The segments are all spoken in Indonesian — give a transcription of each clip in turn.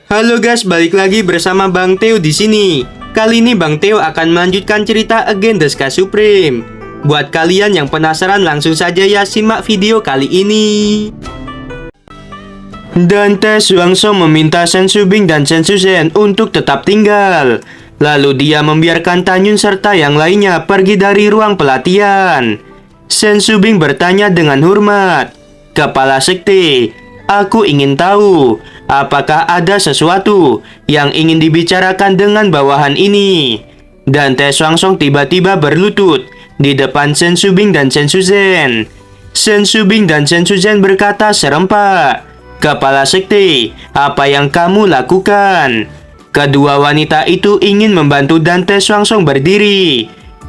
Halo guys, balik lagi bersama Bang Theo di sini. Kali ini Bang Theo akan melanjutkan cerita Against the Sky Supreme. Buat kalian yang penasaran, langsung saja ya simak video kali ini. Dante Shuangsheng meminta Shen Shubing dan Shen Shuzhen untuk tetap tinggal. Lalu dia membiarkan Tanyun serta yang lainnya pergi dari ruang pelatihan. Shen Shubing bertanya dengan hormat, "Kepala Sekte, aku ingin tahu, apakah ada sesuatu yang ingin dibicarakan dengan bawahan ini?" Dante Shuangsheng tiba-tiba berlutut di depan Shen Shubing dan Shen Shuzhen. Shen Shubing dan Shen Shuzhen berkata serempak, "Kepala Sekte, apa yang kamu lakukan?" Kedua wanita itu ingin membantu Dante Shuangsheng berdiri.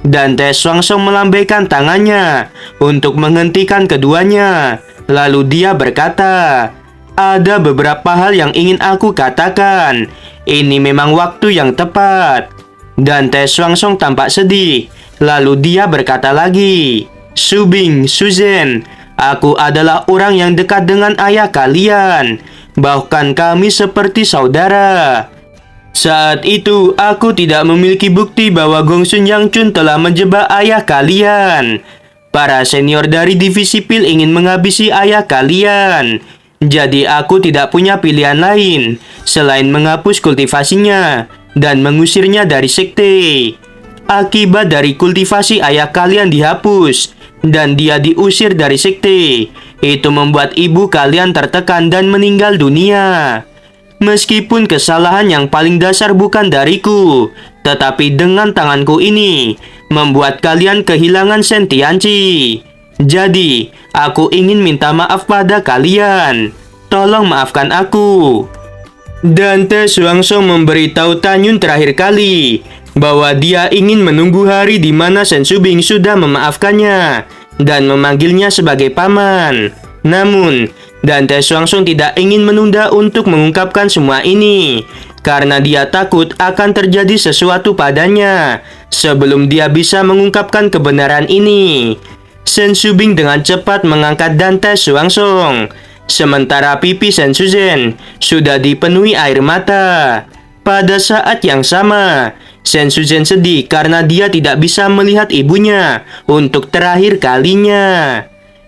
Dante Shuangsheng melambaikan tangannya untuk menghentikan keduanya. Lalu dia berkata, "Ada beberapa hal yang ingin aku katakan. Ini memang waktu yang tepat." Dante Shuangsheng tampak sedih. Lalu dia berkata lagi, "Shubing, Shuzhen, aku adalah orang yang dekat dengan ayah kalian. Bahkan kami seperti saudara. Saat itu, aku tidak memiliki bukti bahwa Gongsun Yangchun telah menjebak ayah kalian. Para senior dari divisi pil ingin menghabisi ayah kalian. Jadi aku tidak punya pilihan lain selain menghapus kultivasinya dan mengusirnya dari sekte. Akibat dari kultivasi ayah kalian dihapus dan dia diusir dari sekte, itu membuat ibu kalian tertekan dan meninggal dunia. Meskipun kesalahan yang paling dasar bukan dariku, tetapi dengan tanganku ini membuat kalian kehilangan sentianci. Jadi, aku ingin minta maaf pada kalian. Tolong maafkan aku." Dante Shuangsheng memberitahu Tanyun terakhir kali bahwa dia ingin menunggu hari di mana Shen Shubing sudah memaafkannya dan memanggilnya sebagai paman. Namun, Dante Shuangsheng tidak ingin menunda untuk mengungkapkan semua ini karena dia takut akan terjadi sesuatu padanya sebelum dia bisa mengungkapkan kebenaran ini. Shen Shubing dengan cepat mengangkat Dante Shuangsheng, sementara pipi Shen Shuzhen sudah dipenuhi air mata. Pada saat yang sama, Shen Shuzhen sedih karena dia tidak bisa melihat ibunya untuk terakhir kalinya.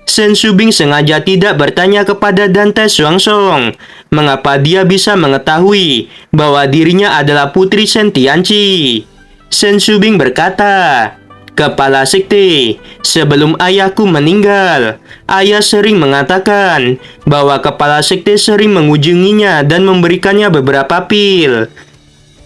Shen Shubing sengaja tidak bertanya kepada Dante Shuangsheng mengapa dia bisa mengetahui bahwa dirinya adalah putri Shen Tianqi. Shen Shubing berkata, "Kepala Sekte, sebelum ayahku meninggal, ayah sering mengatakan bahwa Kepala Sekte sering mengunjunginya dan memberikannya beberapa pil.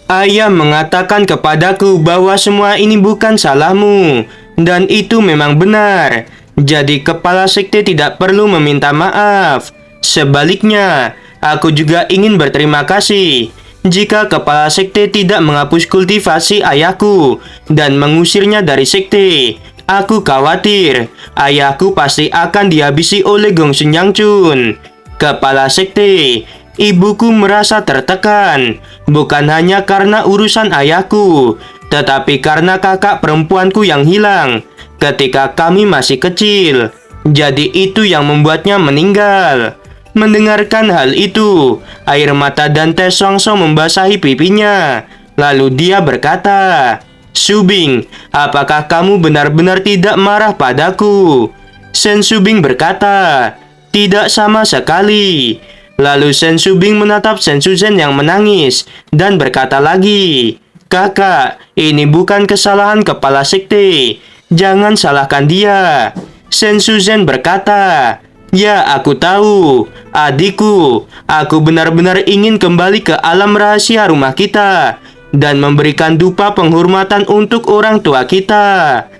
Ayah mengatakan kepadaku bahwa semua ini bukan salahmu, dan itu memang benar. Jadi Kepala Sekte tidak perlu meminta maaf. Sebaliknya, aku juga ingin berterima kasih jika Kepala Sekte tidak menghapus kultivasi ayahku dan mengusirnya dari sekte. Aku khawatir ayahku pasti akan dihabisi oleh Gongsun Yangchun. Kepala Sekte, ibuku merasa tertekan, bukan hanya karena urusan ayahku, tetapi karena kakak perempuanku yang hilang ketika kami masih kecil. Jadi itu yang membuatnya meninggal." Mendengarkan hal itu, air mata Dante Shuangsheng membasahi pipinya. Lalu dia berkata, "Shubing, apakah kamu benar-benar tidak marah padaku?" Shen Shubing berkata, "Tidak sama sekali." Lalu Shen Shubing menatap Shen Shuzhen yang menangis dan berkata lagi, "Kakak, ini bukan kesalahan Kepala Sekte. Jangan salahkan dia." Shen Shuzhen berkata, "Ya, aku tahu. Adikku, aku benar-benar ingin kembali ke alam rahasia rumah kita dan memberikan dupa penghormatan untuk orang tua kita."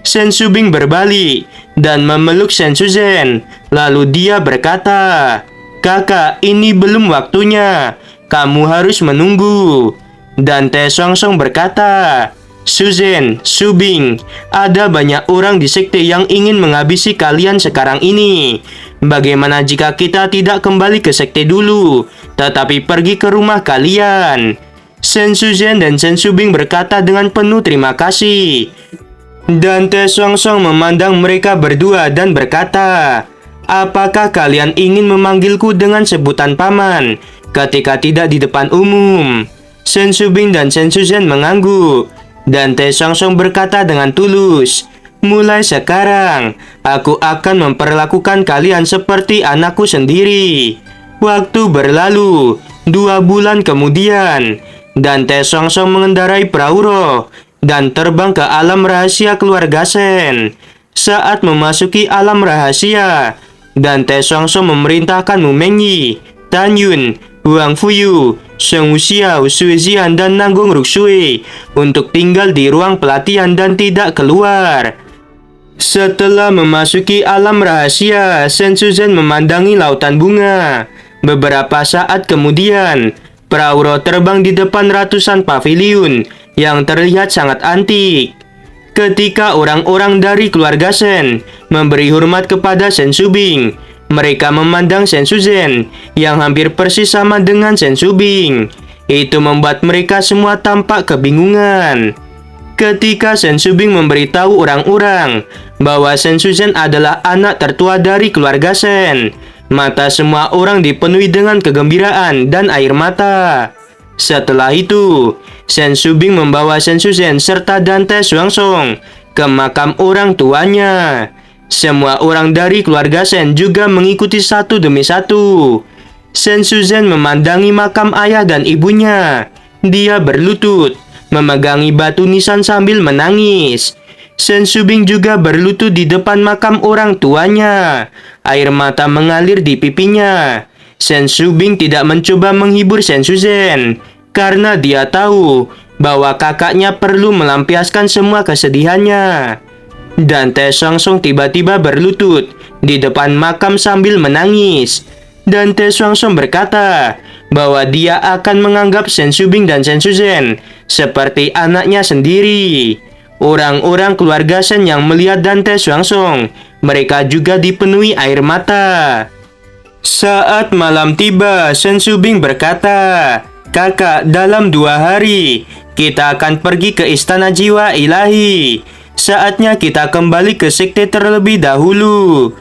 Shen Shubing berbalik dan memeluk Shen Shuzhen. Lalu dia berkata, "Kakak, ini belum waktunya. Kamu harus menunggu." Dante Shuangsheng berkata, "Shuzhen, Shubing, ada banyak orang di sekte yang ingin menghabisi kalian sekarang ini. Bagaimana jika kita tidak kembali ke sekte dulu, tetapi pergi ke rumah kalian?" Shen Shuzhen dan Shen Shubing berkata dengan penuh terima kasih. Dante Shuangsheng memandang mereka berdua dan berkata, "Apakah kalian ingin memanggilku dengan sebutan paman ketika tidak di depan umum. Shen Shubing dan Shen Shuzhen mengangguk, dan Te Song berkata dengan tulus, "Mulai sekarang, aku akan memperlakukan kalian seperti anakku sendiri." Waktu berlalu, 2 bulan kemudian, dan Te Song mengendarai perahu roh dan terbang ke alam rahasia keluarga Shen. Saat memasuki alam rahasia, dan Te Song memerintahkan Mu Mengyi, Tan Yun, Huang Fuyu, Shen Wuxiao, Sui Zian, dan Nanggung Ruksui untuk tinggal di ruang pelatihan dan tidak keluar. Setelah memasuki alam rahasia, Shen Shuzhen memandangi lautan bunga. Beberapa saat kemudian, perahu roh terbang di depan ratusan paviliun yang terlihat sangat antik. Ketika orang-orang dari keluarga Shen memberi hormat kepada Shen Shubing, mereka memandang Shen Shuzhen yang hampir persis sama dengan Shen Shubing. Itu membuat mereka semua tampak kebingungan. Ketika Shen Shubing memberitahu orang-orang bahwa Shen Shuzhen adalah anak tertua dari keluarga Shen, mata semua orang dipenuhi dengan kegembiraan dan air mata. Setelah itu, Shen Shubing membawa Shen Shuzhen serta Dan Te Shuangshong ke makam orang tuanya. Semua orang dari keluarga Shen juga mengikuti satu demi satu. Shen Shuzhen memandangi makam ayah dan ibunya. Dia berlutut, memegangi batu nisan sambil menangis. Shen Shubing juga berlutut di depan makam orang tuanya. Air mata mengalir di pipinya. Shen Shubing tidak mencoba menghibur Shen Shuzhen karena dia tahu bahwa kakaknya perlu melampiaskan semua kesedihannya. Dan Te Song tiba-tiba berlutut di depan makam sambil menangis. Dan Te Song berkata bahwa dia akan menganggap Shen Shubing dan Shen Shuzhen seperti anaknya sendiri. Orang-orang keluarga Shen yang melihat Dan Te Shuangshong, mereka juga dipenuhi air mata. Saat malam tiba, Shen Shubing berkata, "Kakak, dalam 2 hari, kita akan pergi ke Istana Jiwa Ilahi. Saatnya kita kembali ke sekte terlebih dahulu."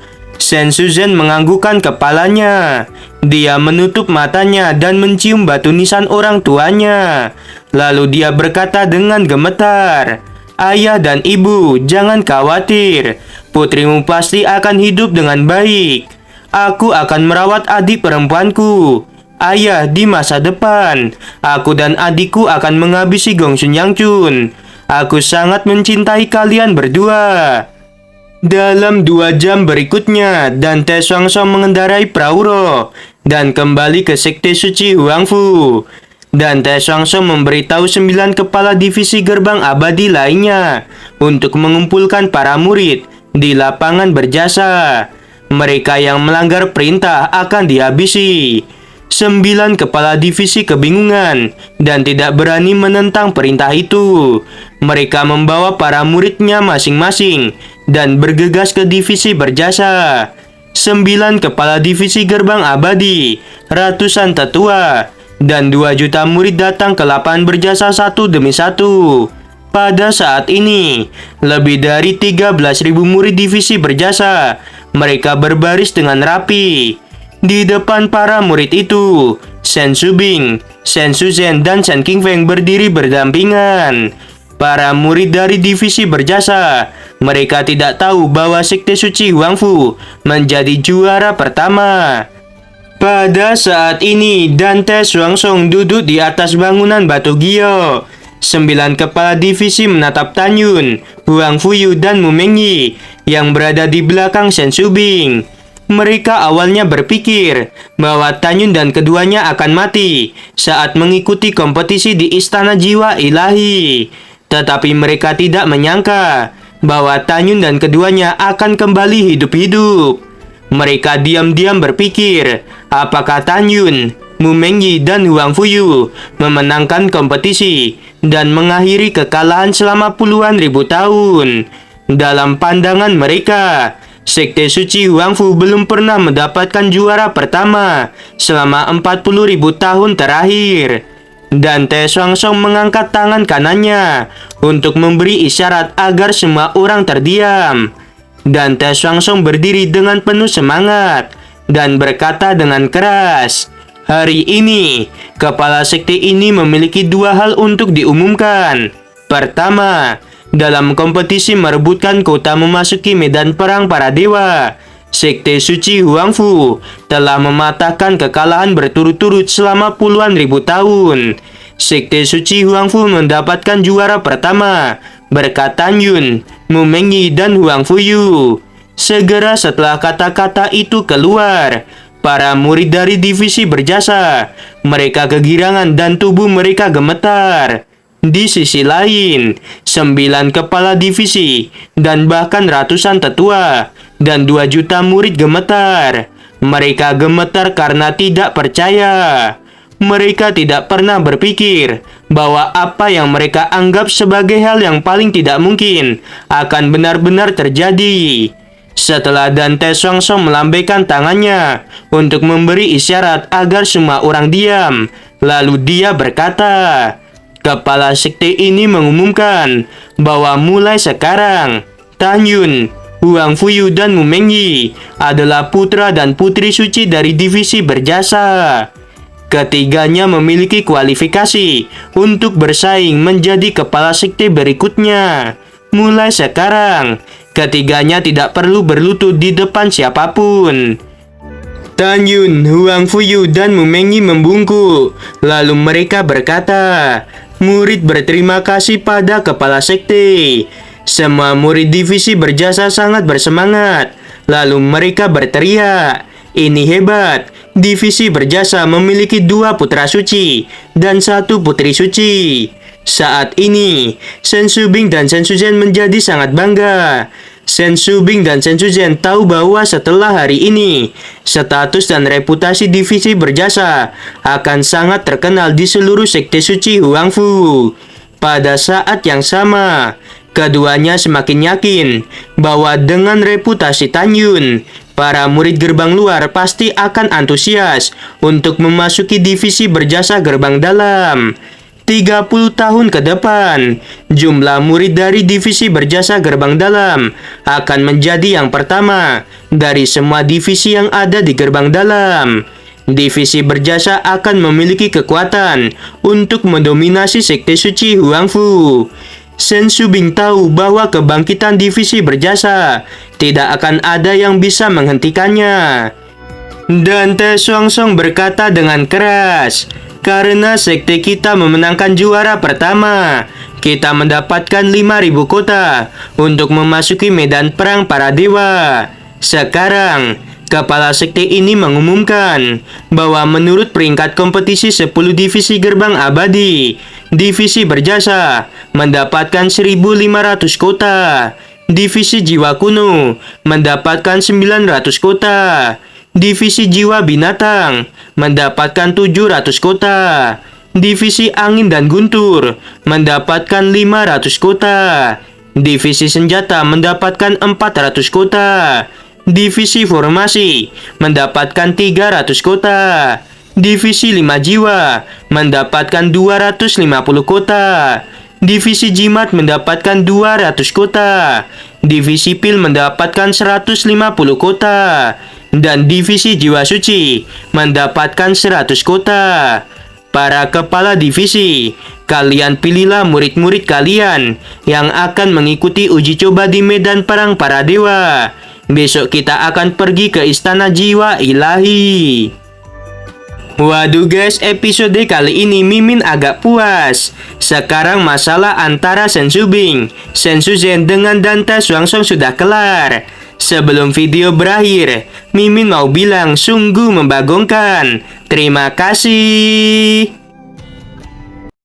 Shen Shuzhen menganggukkan kepalanya. Dia menutup matanya dan mencium batu nisan orang tuanya. Lalu dia berkata dengan gemetar, "Ayah dan ibu, jangan khawatir. Putrimu pasti akan hidup dengan baik. Aku akan merawat adik perempuanku. Ayah, di masa depan, aku dan adikku akan menghabisi Gongsun Yangchun. Aku sangat mencintai kalian berdua." Dalam 2 jam berikutnya, Dan Te Shuangshong mengendarai perahu roh dan kembali ke sekte suci Huangfu. Dan Te Shuangshong memberitahu 9 kepala divisi gerbang abadi lainnya untuk mengumpulkan para murid di lapangan berjasa. Mereka yang melanggar perintah akan dihabisi. 9 kepala divisi kebingungan dan tidak berani menentang perintah itu. Mereka membawa para muridnya masing-masing dan bergegas ke divisi berjasa. 9 kepala divisi gerbang abadi, ratusan tetua, dan 2 juta murid datang ke lapangan berjasa satu demi satu. Pada saat ini, lebih dari 13.000 murid divisi berjasa. Mereka berbaris dengan rapi. Di depan para murid itu, Shen Shubing, Shen Shuzhen, dan Shen Qingfeng berdiri berdampingan. Para murid dari divisi berjasa, mereka tidak tahu bahwa sekte suci Huangfu menjadi juara pertama. Pada saat ini, Dan Te Shuangshong duduk di atas bangunan batu gio. 9 kepala divisi menatap Tan Yun, Huang Fuyu, dan Mu Mengyi yang berada di belakang Shen Shubing. Mereka awalnya berpikir bahwa Tan Yun dan keduanya akan mati saat mengikuti kompetisi di Istana Jiwa Ilahi. Tetapi mereka tidak menyangka bahwa Tan Yun dan keduanya akan kembali hidup-hidup. Mereka diam-diam berpikir, apakah Tan Yun, Mu Mengyi, dan Huang Fuyu memenangkan kompetisi dan mengakhiri kekalahan selama puluhan ribu tahun. Dalam pandangan mereka, sekte suci Huangfu belum pernah mendapatkan juara pertama selama 40.000 tahun terakhir. Dan Te Shuangshong mengangkat tangan kanannya untuk memberi isyarat agar semua orang terdiam. Dan Te Shuangshong berdiri dengan penuh semangat dan berkata dengan keras, Hari ini, kepala sekte ini memiliki dua hal untuk diumumkan. Pertama, dalam kompetisi merebutkan kota memasuki medan perang para dewa, Sekte Suci Huangfu telah mematahkan kekalahan berturut-turut selama puluhan ribu tahun. Sekte Suci Huangfu mendapatkan juara pertama berkat Tan Yun, Mu Mengyi, dan Huang Fuyu. Segera setelah kata-kata itu keluar, para murid dari divisi berjasa, mereka kegirangan dan tubuh mereka gemetar. Di sisi lain, 9 kepala divisi dan bahkan ratusan tetua dan 2 juta murid gemetar. Mereka gemetar karena tidak percaya. Mereka tidak pernah berpikir bahwa apa yang mereka anggap sebagai hal yang paling tidak mungkin akan benar-benar terjadi. Setelah Dante Swangsong melambaikan tangannya untuk memberi isyarat agar semua orang diam, lalu dia berkata, kepala sekte ini mengumumkan bahwa mulai sekarang, Tan Yun, Huang Fuyu, dan Mu Mengyi adalah putra dan putri suci dari divisi berjasa. Ketiganya memiliki kualifikasi untuk bersaing menjadi kepala sekte berikutnya. Mulai sekarang, ketiganya tidak perlu berlutut di depan siapapun. Tan Yun, Huang Fuyu, dan Mu Mengyi membungkuk. Lalu mereka berkata, murid berterima kasih pada kepala sekte. Semua murid divisi berjasa sangat bersemangat. Lalu mereka berteriak, ini hebat. Divisi berjasa memiliki 2 putra suci dan 1 putri suci. Saat ini, Shen Shubing dan Shen Shuzhen menjadi sangat bangga. Shen Shubing dan Shen Shuzhen tahu bahwa setelah hari ini, status dan reputasi divisi berjasa akan sangat terkenal di seluruh sekte suci Huangfu. Pada saat yang sama, keduanya semakin yakin bahwa dengan reputasi Tan Yun, para murid gerbang luar pasti akan antusias untuk memasuki divisi berjasa gerbang dalam. 30 tahun ke depan, jumlah murid dari divisi berjasa gerbang dalam akan menjadi yang pertama dari semua divisi yang ada di gerbang dalam. Divisi berjasa akan memiliki kekuatan untuk mendominasi sekte suci Huangfu. Shen Shubing tahu bahwa kebangkitan divisi berjasa tidak akan ada yang bisa menghentikannya. Dante Swangsong berkata dengan keras, karena sekte kita memenangkan juara pertama, kita mendapatkan 5.000 kota untuk memasuki medan perang para dewa. Sekarang, kepala sekte ini mengumumkan bahwa menurut peringkat kompetisi 10 divisi gerbang abadi, divisi berjasa mendapatkan 1.500 kota. Divisi jiwa kuno mendapatkan 900 kota. Divisi jiwa binatang mendapatkan 700 kota. Divisi angin dan guntur mendapatkan 500 kota. Divisi senjata mendapatkan 400 kota. Divisi formasi mendapatkan 300 kota. Divisi 5 jiwa mendapatkan 250 kota. Divisi jimat mendapatkan 200 kota. Divisi pil mendapatkan 150 kota. Dan divisi jiwa suci mendapatkan 100 kota. Para kepala divisi, kalian pilihlah murid-murid kalian yang akan mengikuti uji coba di medan perang para dewa. Besok kita akan pergi ke istana jiwa ilahi. Waduh guys, episode kali ini Mimin agak puas. Sekarang masalah antara Shen Shubing, Shen Shuzhen dengan Dante Swangsong sudah kelar. Sebelum video berakhir, Mimin mau bilang sungguh membagongkan. Terima kasih.